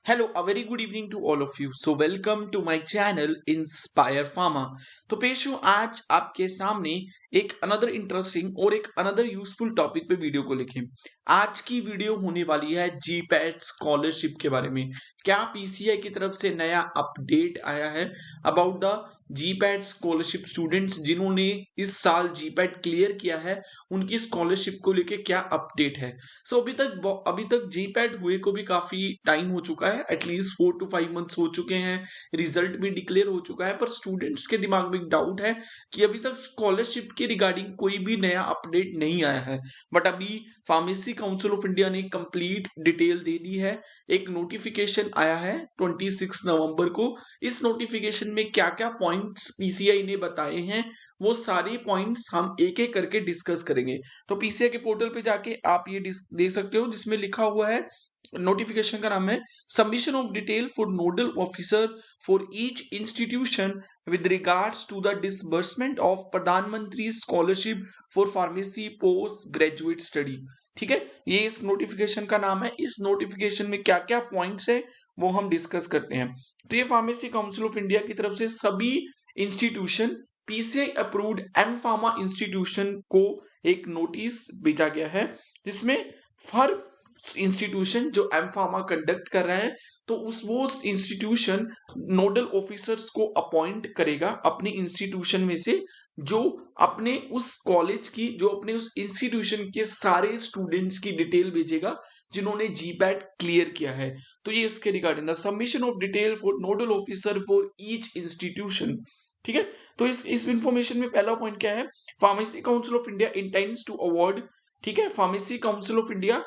Hello a very good evening to all of you. So welcome to my channel Inspire Pharma. तो पेश हूँ आज आपके सामने एक अनदर इंटरेस्टिंग और एक अनदर यूजफुल टॉपिक पे वीडियो को लेके। आज की वीडियो होने वाली है जीपैट स्कॉलरशिप के बारे में। क्या पीसीआई की तरफ से नया अपडेट आया है about the GPAT scholarship? Students जिन्होंने इस साल जीपैट क्लियर किया है उनकी स्कॉलरशिप को लेके क्या अपडेट है? सो अभी तक जीपैट हुए को भी काफी टाइम हो चुका है, एटलीस्ट 4 to 5 मंथ्स हो चुके हैं। रिजल्ट भी डिक्लेयर हो चुका है, पर स्टूडेंट्स के दिमाग में एक डाउट है कि अभी तक स्कॉलरशिप के रिगार्डिंग कोई भी नया अपडेट नहीं आया है। बट अभी फार्मेसी काउंसिल ऑफ इंडिया ने कंप्लीट डिटेल दे दी है। एक नोटिफिकेशन आया है 26 नवंबर को। इस नोटिफिकेशन में क्या क्या पॉइंट्स पीसीआई ने बताए हैं वो सारे पॉइंट्स हम एक एक करके डिस्कस करेंगे। तो पीसीआई के पोर्टल पे जाके आप ये देख सकते हो, जिसमें लिखा हुआ है, नोटिफिकेशन का नाम है submission of detail for nodal officer for each institution with regards to the disbursement of Pradhanmantri scholarship for pharmacy post graduate study. ठीक है, ये इस नोटिफिकेशन का नाम है। इस नोटिफिकेशन में क्या क्या पॉइंट्स है वो हम डिस्कस करते हैं। तो ये फार्मेसी काउंसिल ऑफ इंडिया की तरफ से सभी institution, PCI approved M pharma institution को एक नोटिस भेजा गया है, जिसमें हर इंस्टीट्यूशन जो एम फार्मा कंडक्ट कर रहा है तो वो इंस्टीट्यूशन नोडल ऑफिसर्स को अपॉइंट करेगा अपनी इंस्टीट्यूशन में से, जो अपने उस कॉलेज की, जो अपने उस इंस्टीट्यूशन के सारे स्टूडेंट्स की डिटेल भेजेगा जिन्होंने जीपैट क्लियर किया है। तो ये इसके regarding the submission of detail for nodal officer for each institution. ठीक है, तो इस इंफॉर्मेशन में पहला पॉइंट क्या है? Pharmacy council of India intends to award, ठीक है, फार्मेसी काउंसिल ऑफ इंडिया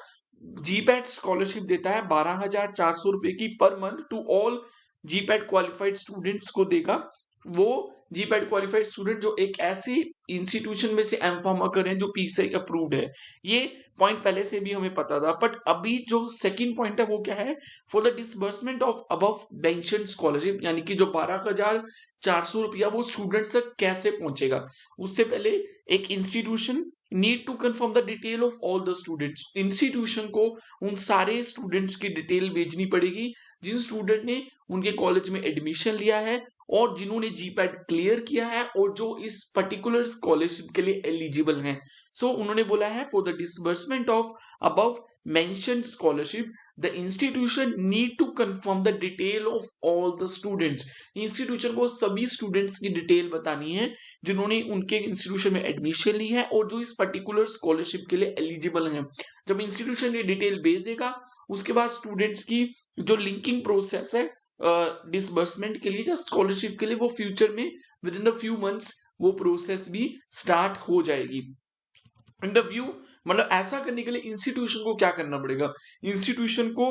जीपैट स्कॉलरशिप देता है 12,400 रुपए की per month to all GPAT qualified students को देगा। वो जीपैट क्वालिफाइड स्टूडेंट जो एक ऐसी इंस्टीट्यूशन में से एम फार्मा कर रहे हैं जो पीसीआई अप्रूव्ड है। ये पॉइंट पहले से भी हमें पता था, बट अभी जो सेकंड पॉइंट है वो क्या है? For the disbursement of above mentioned scholarship, यानी कि जो 12,400 रुपया वो स्टूडेंट्स तक कैसे पहुंचेगा। उससे पहले एक institution need to confirm the detail of all the students. Institution को उन सारे स्टूडेंट्स की डिटेल भेजनी पड़ेगी जिन स्टूडेंट ने उनके कॉलेज में एडमिशन लिया है और जिन्होंने जीपैट क्लियर किया है और जो इस पर्टिकुलर स्कॉलरशिप के लिए एलिजिबल हैं। सो उन्होंने बोला है for the disbursement of above mentioned scholarship the institution need to confirm the detail of all the students। Institution को सभी स्टूडेंट्स की डिटेल बतानी है जिन्होंने उनके इंस्टीट्यूशन में एडमिशन ली है और जो इस पर्टिकुलर स्कॉलरशिप के लिए एलिजिबल हैं। जब इंस्टीट्यूशन ये डिटेल भेज देगा उसके बाद स्टूडेंट्स की जो लिंकिंग प्रोसेस है डिसबर्समेंट के लिए या स्कॉलरशिप के लिए, वो फ्यूचर में with in the few months वो प्रोसेस भी स्टार्ट हो जाएगी। इन द व्यू, मतलब ऐसा करने के लिए इंस्टीट्यूशन को क्या करना पड़ेगा? इंस्टीट्यूशन को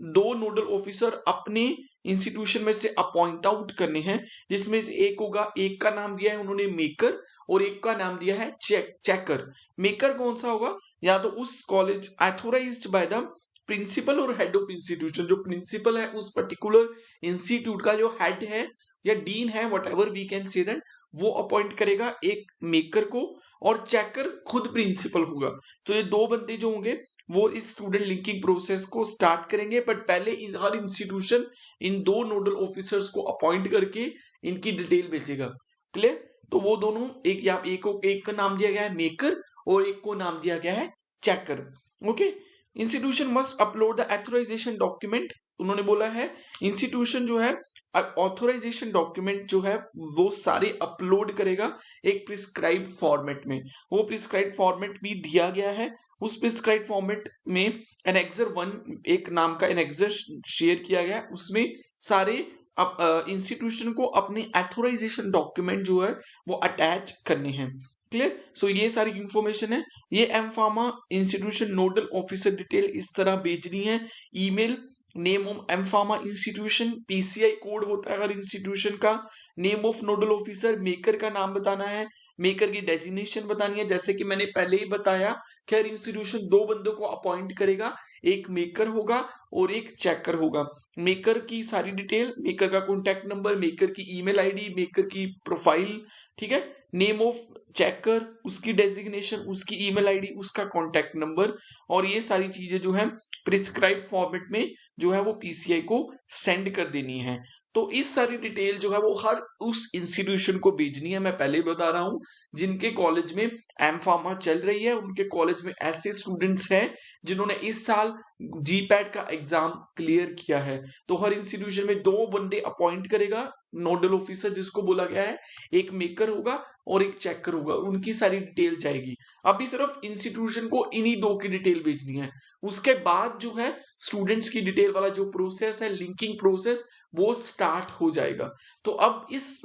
2 नोडल ऑफिसर अपने इंस्टीट्यूशन में से अपॉइंट आउट करने हैं, जिसमें से एक होगा, एक का नाम दिया है उन्होंने मेकर और एक का नाम दिया है चेकर। मेकर कौन सा होगा? या तो उस college authorized by the principal और हेड ऑफ इंस्टीट्यूशन। जो प्रिंसिपल है उस पर्टिकुलर इंस्टीट्यूट का, जो हेड है या डीन है, whatever we can say that, वो अपॉइंट करेगा एक मेकर को और चेकर खुद प्रिंसिपल होगा। तो ये 2 बंदे जो होंगे वो इस स्टूडेंट लिंकिंग प्रोसेस को स्टार्ट करेंगे, बट पहले हर इंस्टीट्यूशन इन 2 नोडल ऑफिसर्स को अपॉइंट करके इनकी डिटेल भेजेगा। क्लियर? तो वो दोनों, एक का नाम दिया गया है मेकर और एक को नाम दिया गया है checker. Okay, institution must upload the authorization document. उन्होंने बोला है इंस्टीट्यूशन जो है ऑथराइजेशन डॉक्यूमेंट जो है वो सारे अपलोड करेगा एक प्रिस्क्राइब्ड फॉर्मेट में। वो प्रिस्क्राइब्ड फॉर्मेट भी दिया गया है। उस प्रिस्क्राइब्ड फॉर्मेट में एनेक्सर 1 एक नाम का एनेक्सर शेयर किया गया है। उसमें सारे इंस्टीट्यूशन को अपने ऑथराइजेशन डॉक्यूमेंट जो है वो अटैच करने हैं। क्लियर? सो ये सारी इंफॉर्मेशन है। ये M pharma institution nodal officer detail इस तरह भेजनी है। Email, name of M pharma institution, PCI code होता है हर इंस्टीट्यूशन का, name of nodal officer, maker का नाम बताना है, मेकर की डेजिग्नेशन बतानी है। जैसे कि मैंने पहले ही बताया कि हर इंस्टीट्यूशन 2 बंदों को अपॉइंट करेगा, एक मेकर होगा और एक चेकर होगा। मेकर की सारी डिटेल, मेकर का कॉन्टैक्ट नंबर, मेकर की ईमेल आईडी, मेकर की प्रोफाइल, ठीक है, नेम ऑफ चेकर, उसकी डेजिग्नेशन, उसकी ईमेल आईडी, उसका कॉन्टैक्ट नंबर और ये सारी चीजें जो है प्रिस्क्राइब फॉर्मेट में जो है वो पीसीआई को सेंड कर देनी है। तो इस सारी डिटेल जो है वो हर उस इंस्टीट्यूशन को भेजनी है। मैं पहले ही बता रहा हूं, जिनके कॉलेज में एम फार्मा चल रही है उनके कॉलेज में ऐसे स्टूडेंट्स हैं जिन्होंने इस साल जीपैट का एग्जाम क्लियर किया है, तो हर इंस्टीट्यूशन में 2 बंदे अपॉइंट करेगा नोडल ऑफिसर, जिसको बोला गया है, एक मेकर होगा और एक चेकर होगा, उनकी सारी डिटेल जाएगी। अभी सिर्फ इंस्टीट्यूशन को इन्हीं 2 की डिटेल भेजनी है। उसके बाद जो है स्टूडेंट्स की डिटेल वाला जो प्रोसेस है, लिंकिंग प्रोसेस, वो स्टार्ट हो जाएगा। तो अब इस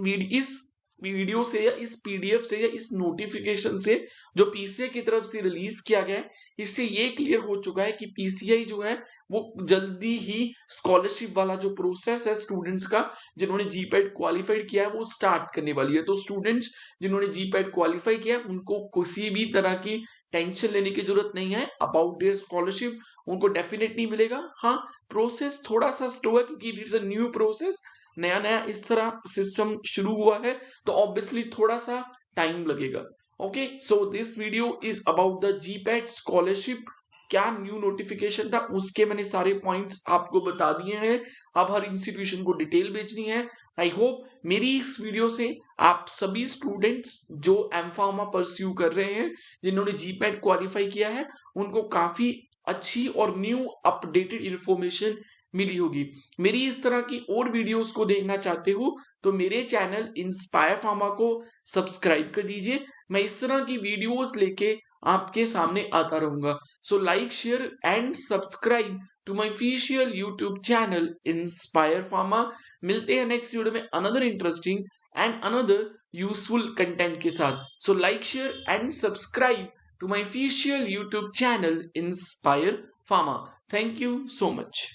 वीडियो से या इस पीडीएफ से या इस नोटिफिकेशन से जो पीसीआई की तरफ से रिलीज किया गया है, इससे ये क्लियर हो चुका है कि पीसीआई जो है वो जल्दी ही स्कॉलरशिप वाला जो प्रोसेस है स्टूडेंट्स का जिन्होंने जीपैट क्वालिफाइड किया है वो स्टार्ट करने वाली है। तो स्टूडेंट्स जिन्होंने जीपैट क्वालिफाई किया है उनको किसी भी तरह की टेंशन लेने की जरूरत नहीं है अबाउट देयर स्कॉलरशिप, उनको डेफिनेटली मिलेगा। हाँ, प्रोसेस थोड़ा सा स्लो है क्योंकि it is a new process, नया नया इस तरह सिस्टम शुरू हुआ है, तो ऑब्वियसली थोड़ा सा टाइम लगेगा। Okay, so this video is about the GPAT scholarship. क्या न्यू नोटिफिकेशन था उसके मैंने सारे पॉइंट्स आपको बता दिए हैं। अब हर इंस्टीट्यूशन को डिटेल भेजनी है। आई होप मेरी इस वीडियो से आप सभी स्टूडेंट्स जो एम फार्मा परस्यू कर रहे हैं, जिन्होंने जीपैट क्वालिफाई किया है, उनको काफी अच्छी और न्यू अपडेटेड इंफॉर्मेशन मिली होगी। मेरी इस तरह की और वीडियोस को देखना चाहते हो तो मेरे चैनल इंस्पायर फार्मा को सब्सक्राइब कर दीजिए। मैं इस तरह की वीडियोस लेके आपके सामने आता रहूंगा। So like, share and subscribe to my official YouTube channel Inspire Pharma. मिलते हैं नेक्स्ट वीडियो में another interesting and another useful content के साथ। So like, share and subscribe to my official YouTube channel Inspire Pharma. Thank you so much.